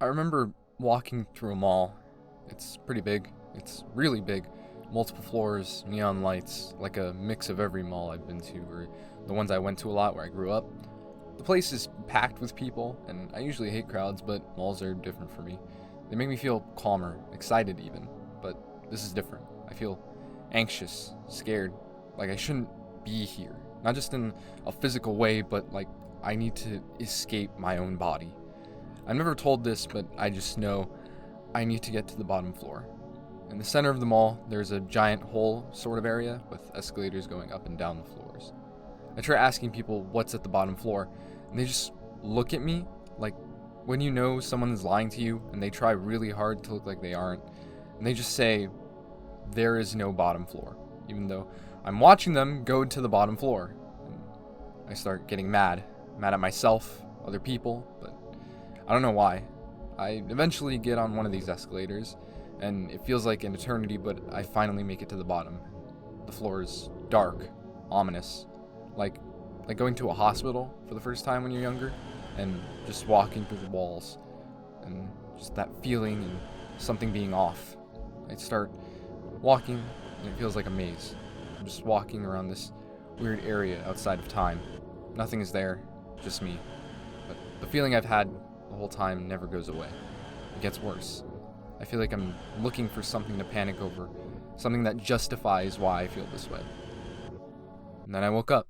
I remember walking through a mall. It's pretty big. It's really big. Multiple floors, neon lights, like a mix of every mall I've been to, or the ones I went to a lot where I grew up. The place is packed with people, and I usually hate crowds, but malls are different for me. They make me feel calmer, excited even, but this is different. I feel anxious, scared, like I shouldn't be here. Not just in a physical way, but like I need to escape my own body. I'm never told this, but I just know I need to get to the bottom floor. In the center of the mall, there's a giant hole sort of area with escalators going up and down the floors. I try asking people what's at the bottom floor, and they just look at me like when you know someone is lying to you and they try really hard to look like they aren't, and they just say, there is no bottom floor, even though I'm watching them go to the bottom floor. And I start getting mad at myself, other people, but I don't know why. I eventually get on one of these escalators, and it feels like an eternity, but I finally make it to the bottom. The floor is dark, ominous, like going to a hospital for the first time when you're younger, and just walking through the walls, and just that feeling and something being off. I start walking, and it feels like a maze. I'm just walking around this weird area outside of time. Nothing is there, just me. But the feeling I've had the whole time never goes away. It gets worse. I feel like I'm looking for something to panic over, something that justifies why I feel this way. And then I woke up.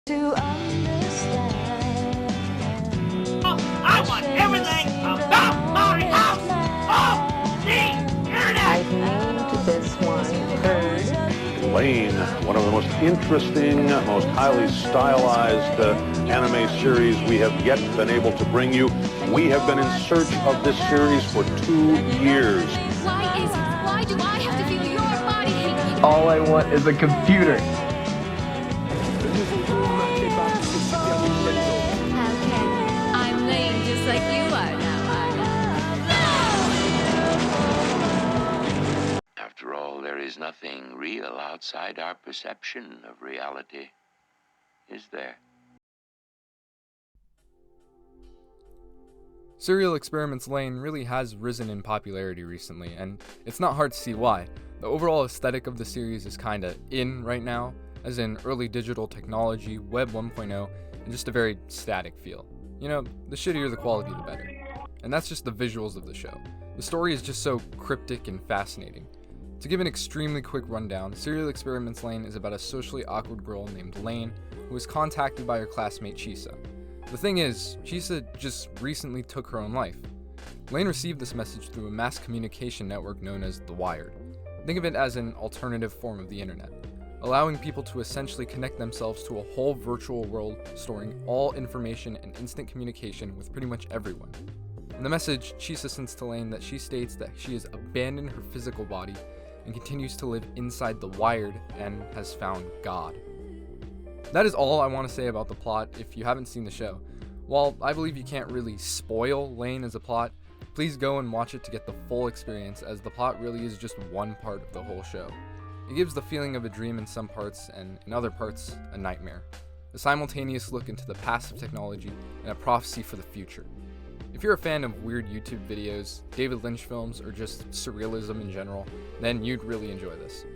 To understand. I want everything about my house off the internet! I've named this one Herd. Lain, one of the most interesting, most highly stylized anime series we have yet been able to bring you. We have been in search of this series for 2 years. Why is it? Why do I have to feel your body hate? All I want is a computer. I'm Lain just like you are now, After all, there is nothing real outside our perception of reality, is there? Serial Experiments Lain really has risen in popularity recently, and it's not hard to see why. The overall aesthetic of the series is kinda in right now, as in early digital technology, Web 1.0, and just a very static feel. You know, the shittier the quality, the better. And that's just the visuals of the show. The story is just so cryptic and fascinating. To give an extremely quick rundown, Serial Experiments Lain is about a socially awkward girl named Lain who is contacted by her classmate Chisa. The thing is, Chisa just recently took her own life. Lain received this message through a mass communication network known as The Wired. Think of it as an alternative form of the internet, allowing people to essentially connect themselves to a whole virtual world storing all information and instant communication with pretty much everyone. In the message, Chisa sends to Lain that she states that she has abandoned her physical body and continues to live inside the Wired and has found God. That is all I want to say about the plot if you haven't seen the show. While I believe you can't really spoil Lain as a plot, please go and watch it to get the full experience, as the plot really is just one part of the whole show. It gives the feeling of a dream in some parts, and in other parts, a nightmare. A simultaneous look into the past of technology and a prophecy for the future. If you're a fan of weird YouTube videos, David Lynch films, or just surrealism in general, then you'd really enjoy this.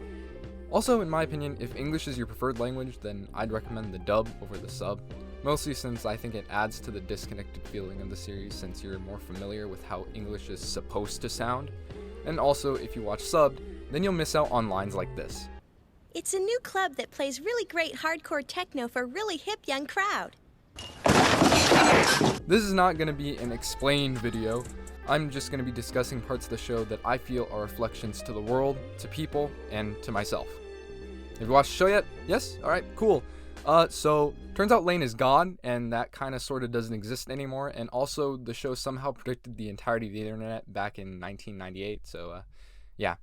Also, in my opinion, if English is your preferred language, then I'd recommend the dub over the sub, mostly since I think it adds to the disconnected feeling of the series since you're more familiar with how English is supposed to sound. And also, if you watch subbed, then you'll miss out on lines like this. It's a new club that plays really great hardcore techno for a really hip young crowd. This is not going to be an explained video. I'm just going to be discussing parts of the show that I feel are reflections to the world, to people, and to myself. Have you watched the show yet? Yes? Alright, cool. So, turns out Lain is gone, and that kind of sort of doesn't exist anymore, and also the show somehow predicted the entirety of the internet back in 1998, so, yeah.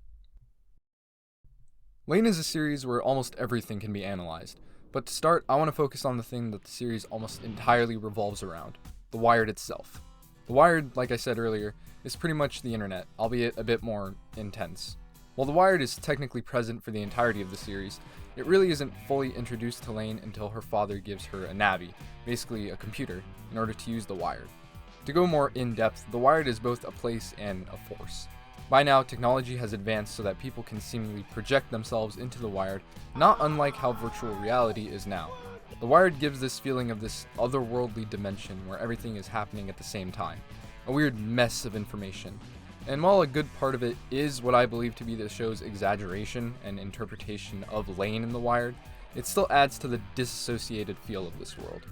Lain is a series where almost everything can be analyzed, but to start, I want to focus on the thing that the series almost entirely revolves around, the Wired itself. The Wired, like I said earlier, is pretty much the internet, albeit a bit more intense. While The Wired is technically present for the entirety of the series, it really isn't fully introduced to Lain until her father gives her a Navi, basically a computer, in order to use The Wired. To go more in-depth, The Wired is both a place and a force. By now, technology has advanced so that people can seemingly project themselves into The Wired, not unlike how virtual reality is now. The Wired gives this feeling of this otherworldly dimension where everything is happening at the same time. A weird mess of information. And while a good part of it is what I believe to be the show's exaggeration and interpretation of Lain in The Wired, it still adds to the disassociated feel of this world.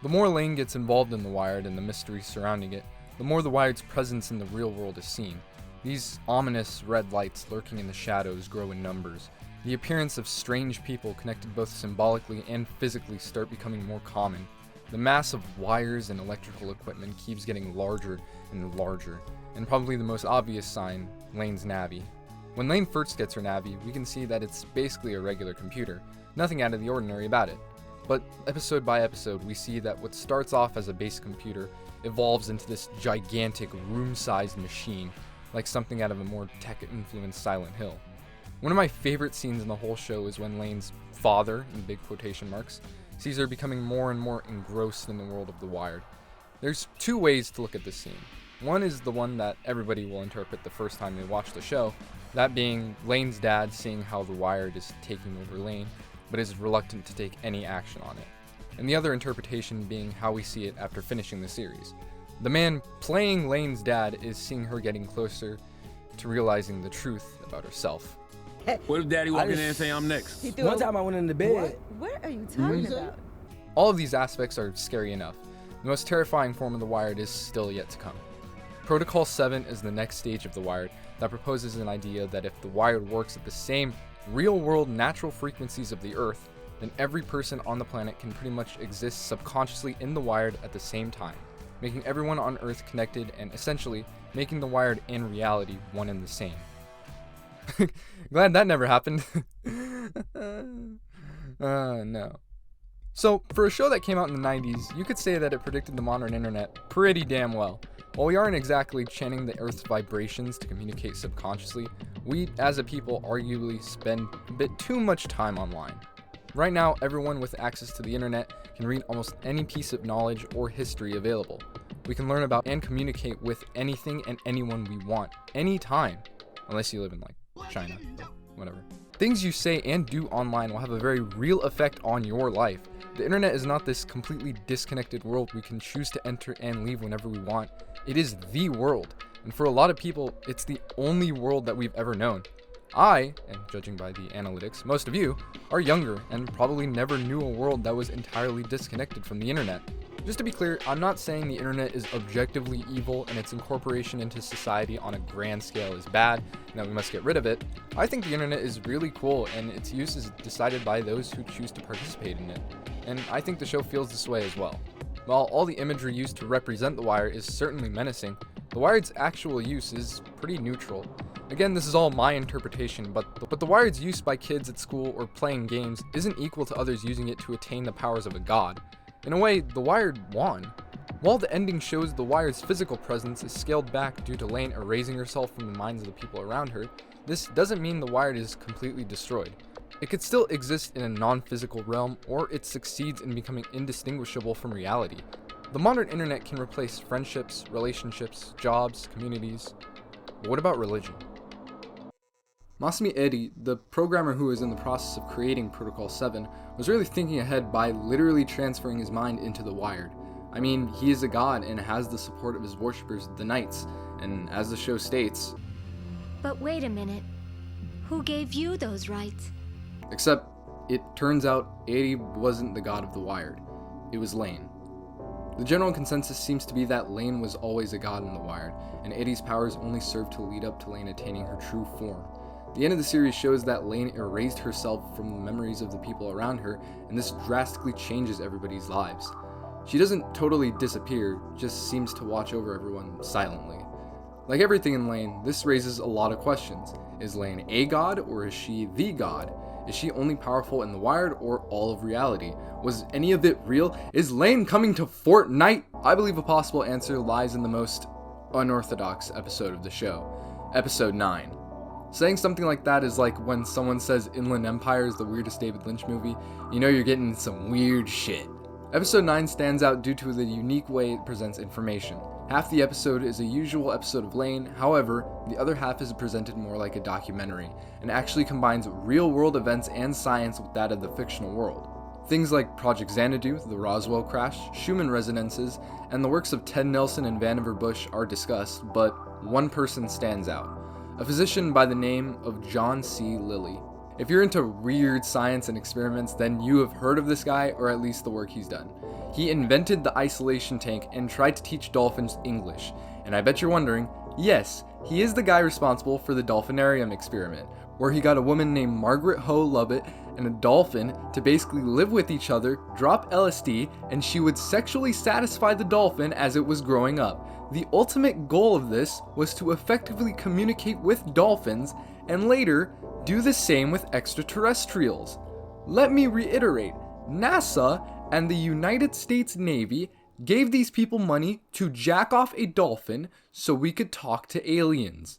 The more Lain gets involved in The Wired and the mystery surrounding it, the more The Wired's presence in the real world is seen. These ominous red lights lurking in the shadows grow in numbers. The appearance of strange people connected both symbolically and physically start becoming more common. The mass of wires and electrical equipment keeps getting larger and larger, and probably the most obvious sign, Lain's Navi. When Lain first gets her Navi, we can see that it's basically a regular computer, nothing out of the ordinary about it. But episode by episode, we see that what starts off as a base computer evolves into this gigantic room-sized machine, like something out of a more tech-influenced Silent Hill. One of my favorite scenes in the whole show is when Lain's father, in big quotation marks, sees her becoming more and more engrossed in the world of The Wired. There's two ways to look at this scene. One is the one that everybody will interpret the first time they watch the show, that being Lain's dad seeing how The Wired is taking over Lain, but is reluctant to take any action on it. And the other interpretation being how we see it after finishing the series. The man playing Lain's dad is seeing her getting closer to realizing the truth about herself. What if daddy walk in there and say I'm next? One time I went in the bed. What are you talking about? All of these aspects are scary enough. The most terrifying form of The Wired is still yet to come. Protocol 7 is the next stage of The Wired that proposes an idea that if The Wired works at the same real-world natural frequencies of the Earth, then every person on the planet can pretty much exist subconsciously in The Wired at the same time, making everyone on Earth connected and essentially making The Wired and reality one and the same. Glad that never happened. No. So, for a show that came out in the 90s, you could say that it predicted the modern internet pretty damn well. While we aren't exactly channeling the Earth's vibrations to communicate subconsciously, we, as a people, arguably spend a bit too much time online. Right now, everyone with access to the internet can read almost any piece of knowledge or history available. We can learn about and communicate with anything and anyone we want, anytime. Unless you live in, China, but whatever. Things you say and do online will have a very real effect on your life. The internet is not this completely disconnected world we can choose to enter and leave whenever we want. It is the world, and for a lot of people, it's the only world that we've ever known. I, and judging by the analytics, most of you, are younger and probably never knew a world that was entirely disconnected from the internet. Just to be clear, I'm not saying the internet is objectively evil and its incorporation into society on a grand scale is bad and that we must get rid of it. I think the internet is really cool and its use is decided by those who choose to participate in it. And I think the show feels this way as well. While all the imagery used to represent The Wire is certainly menacing, The Wired's actual use is pretty neutral. Again, this is all my interpretation, but The Wired's use by kids at school or playing games isn't equal to others using it to attain the powers of a god. In a way, The Wired won. While the ending shows The Wired's physical presence is scaled back due to Lain erasing herself from the minds of the people around her, this doesn't mean The Wired is completely destroyed. It could still exist in a non-physical realm, or it succeeds in becoming indistinguishable from reality. The modern internet can replace friendships, relationships, jobs, communities. But what about religion? Masumi Eri, the programmer who was in the process of creating Protocol 7, was really thinking ahead by literally transferring his mind into The Wired. I mean, he is a god and has the support of his worshippers, the Knights, and as the show states... But wait a minute. Who gave you those rights? Except, it turns out Eri wasn't the god of The Wired. It was Lain. The general consensus seems to be that Lain was always a god in The Wired, and Eri's powers only served to lead up to Lain attaining her true form. The end of the series shows that Lain erased herself from the memories of the people around her, and this drastically changes everybody's lives. She doesn't totally disappear, just seems to watch over everyone silently. Like everything in Lain, this raises a lot of questions. Is Lain a god, or is she the god? Is she only powerful in the Wired or all of reality? Was any of it real? Is Lain coming to Fortnite? I believe a possible answer lies in the most unorthodox episode of the show, episode 9. Saying something like that is like when someone says Inland Empire is the weirdest David Lynch movie. You know you're getting some weird shit. Episode 9 stands out due to the unique way it presents information. Half the episode is a usual episode of Lain, however, the other half is presented more like a documentary, and actually combines real-world events and science with that of the fictional world. Things like Project Xanadu, the Roswell crash, Schumann resonances, and the works of Ted Nelson and Vannevar Bush are discussed, but one person stands out. A physician by the name of John C. Lilly. If you're into weird science and experiments, then you have heard of this guy, or at least the work he's done. He invented the isolation tank and tried to teach dolphins English. And I bet you're wondering, yes, he is the guy responsible for the dolphinarium experiment, where he got a woman named Margaret Ho Lovett and a dolphin to basically live with each other, drop LSD, and she would sexually satisfy the dolphin as it was growing up. The ultimate goal of this was to effectively communicate with dolphins, and later, do the same with extraterrestrials. Let me reiterate, NASA and the United States Navy gave these people money to jack off a dolphin so we could talk to aliens.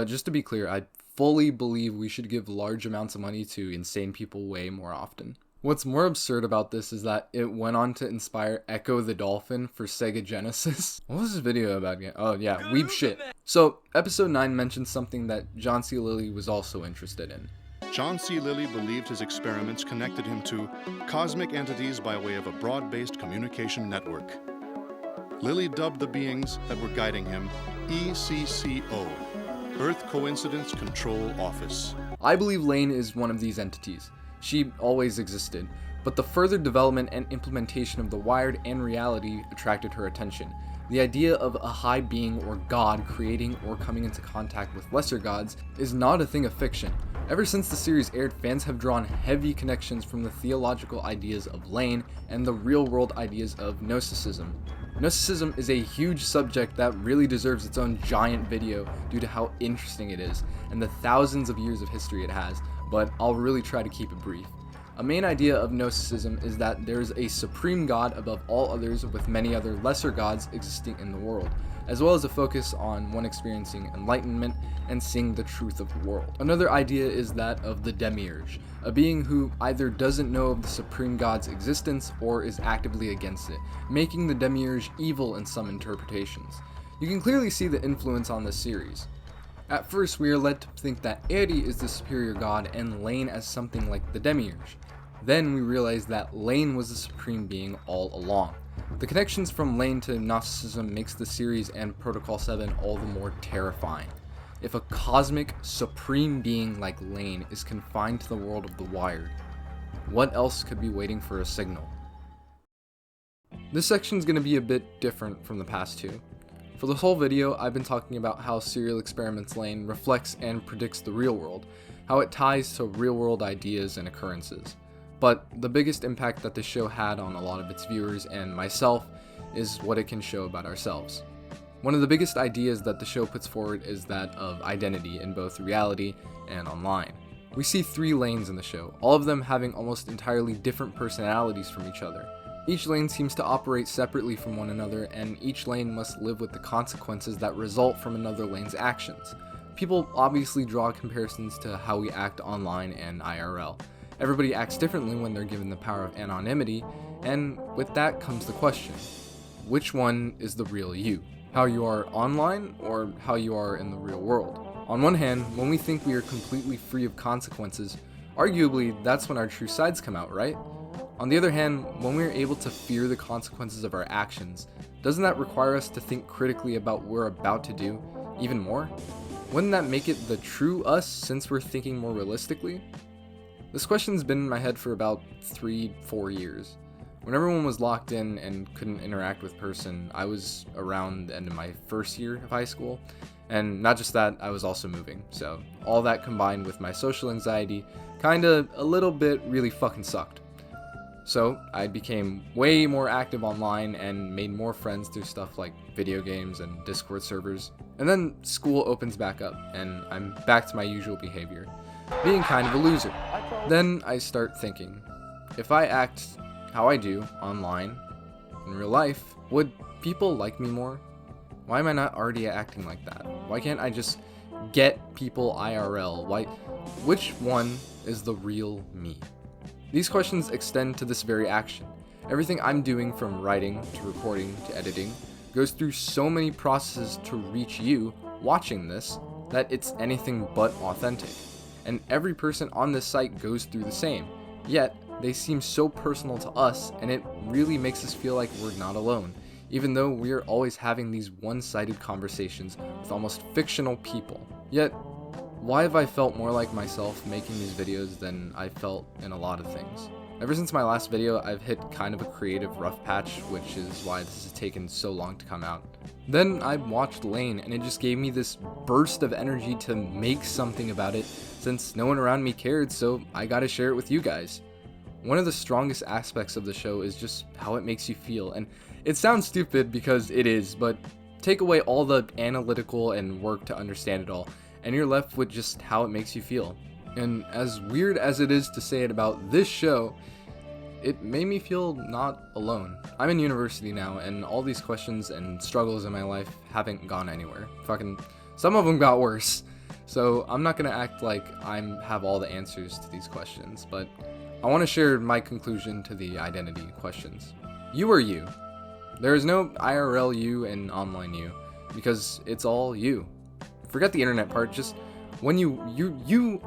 Just to be clear, I fully believe we should give large amounts of money to insane people way more often. What's more absurd about this is that it went on to inspire Echo the Dolphin for Sega Genesis. What was this video about again? Oh yeah, weeb shit. So, episode 9 mentions something that John C. Lilly was also interested in. John C. Lilly believed his experiments connected him to cosmic entities by way of a broad-based communication network. Lilly dubbed the beings that were guiding him ECCO, Earth Coincidence Control Office. I believe Lain is one of these entities. She always existed, but the further development and implementation of the Wired and reality attracted her attention. The idea of a high being or god creating or coming into contact with lesser gods is not a thing of fiction. Ever since the series aired, fans have drawn heavy connections from the theological ideas of Lain and the real-world ideas of Gnosticism. Gnosticism is a huge subject that really deserves its own giant video due to how interesting it is and the thousands of years of history it has, but I'll really try to keep it brief. A main idea of Gnosticism is that there is a supreme god above all others with many other lesser gods existing in the world, as well as a focus on one experiencing enlightenment and seeing the truth of the world. Another idea is that of the Demiurge, a being who either doesn't know of the supreme god's existence or is actively against it, making the Demiurge evil in some interpretations. You can clearly see the influence on this series. At first, we are led to think that Eri is the superior god and Lain as something like the Demiurge. Then we realize that Lain was the supreme being all along. The connections from Lain to Gnosticism makes the series and Protocol 7 all the more terrifying. If a cosmic, supreme being like Lain is confined to the world of the Wired, what else could be waiting for a signal? This section is going to be a bit different from the past two. For this whole video, I've been talking about how Serial Experiments Lain reflects and predicts the real world, how it ties to real world ideas and occurrences. But the biggest impact that the show had on a lot of its viewers and myself is what it can show about ourselves. One of the biggest ideas that the show puts forward is that of identity in both reality and online. We see 3 lanes in the show, all of them having almost entirely different personalities from each other. Each lane seems to operate separately from one another, and each lane must live with the consequences that result from another lane's actions. People obviously draw comparisons to how we act online and IRL. Everybody acts differently when they're given the power of anonymity, and with that comes the question, which one is the real you? How you are online, or how you are in the real world? On one hand, when we think we are completely free of consequences, arguably that's when our true sides come out, right? On the other hand, when we are able to fear the consequences of our actions, doesn't that require us to think critically about what we're about to do even more? Wouldn't that make it the true us since we're thinking more realistically? This question's been in my head for about 3-4 years. When everyone was locked in and couldn't interact with person, I was around the end of my first year of high school, and not just that, I was also moving, so all that combined with my social anxiety, kinda a little bit really fucking sucked. So I became way more active online and made more friends through stuff like video games and Discord servers. And then school opens back up, and I'm back to my usual behavior, being kind of a loser. Then I start thinking, if I act how I do online, in real life, would people like me more? Why am I not already acting like that? Why can't I just get people IRL? Which one is the real me? These questions extend to this very action. Everything I'm doing, from writing to recording to editing, goes through so many processes to reach you watching this that it's anything but authentic. And every person on this site goes through the same. Yet, they seem so personal to us, and it really makes us feel like we're not alone, even though we are always having these one-sided conversations with almost fictional people. Yet, why have I felt more like myself making these videos than I felt in a lot of things? Ever since my last video, I've hit kind of a creative rough patch, which is why this has taken so long to come out. Then I watched Lain, and it just gave me this burst of energy to make something about it, since no one around me cared, so I gotta share it with you guys. One of the strongest aspects of the show is just how it makes you feel, and it sounds stupid because it is, but take away all the analytical and work to understand it all, and you're left with just how it makes you feel. And as weird as it is to say it about this show, it made me feel not alone. I'm in university now, and all these questions and struggles in my life haven't gone anywhere. Some of them got worse. So I'm not gonna act like I have all the answers to these questions, but I want to share my conclusion to the identity questions. You are you. There is no IRL you and online you, because it's all you. Forget the internet part, just when you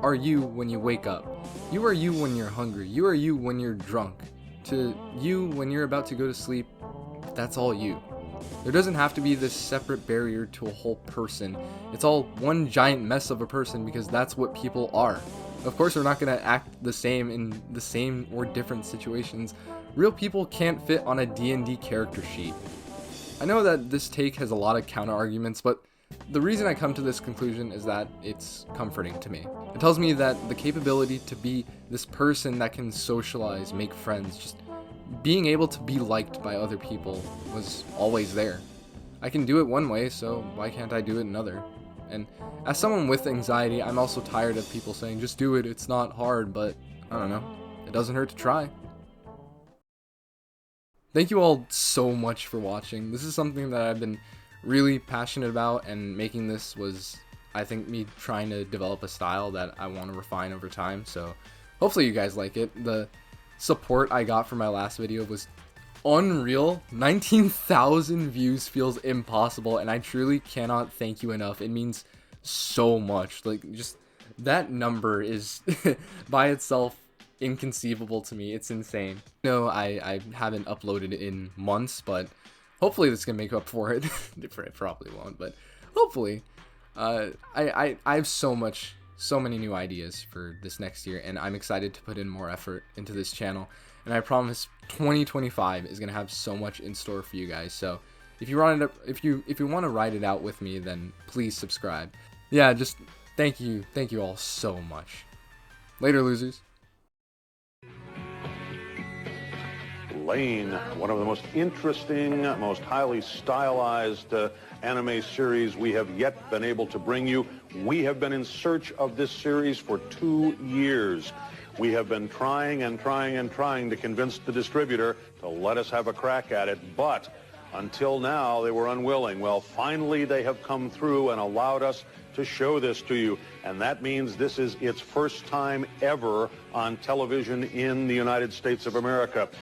are you when you wake up. You are you when you're hungry. You are you when you're drunk. To you when you're about to go to sleep, that's all you. There doesn't have to be this separate barrier to a whole person. It's all one giant mess of a person, because that's what people are. Of course, we're not going to act the same in the same or different situations. Real people can't fit on a D&D character sheet. I know that this take has a lot of counter arguments, but the reason I come to this conclusion is that it's comforting to me. It tells me that the capability to be this person that can socialize, make friends, just being able to be liked by other people was always there. I can do it one way, so why can't I do it another? And as someone with anxiety, I'm also tired of people saying, just do it, it's not hard, but I don't know, it doesn't hurt to try. Thank you all so much for watching. This is something that I've been really passionate about, and making this was, I think, me trying to develop a style that I want to refine over time, so hopefully you guys like it. The support I got for my last video was unreal. 19,000 views feels impossible, and I truly cannot thank you enough. It means so much. Like, just that number is by itself inconceivable to me. It's insane. No, I haven't uploaded in months, but hopefully this can make up for it. It probably won't, but hopefully. I have so many new ideas for this next year, and I'm excited to put in more effort into this channel. And I promise 2025 is gonna have so much in store for you guys. So if you want to ride it out with me, then please subscribe. Yeah, just thank you all so much. Later, losers. Lain, one of the most interesting, most highly stylized anime series we have yet been able to bring you. We have been in search of this series for 2 years. We have been trying to convince the distributor to let us have a crack at it, but until now they were unwilling. Well, finally they have come through and allowed us to show this to you, and that means this is its first time ever on television in the United States of America.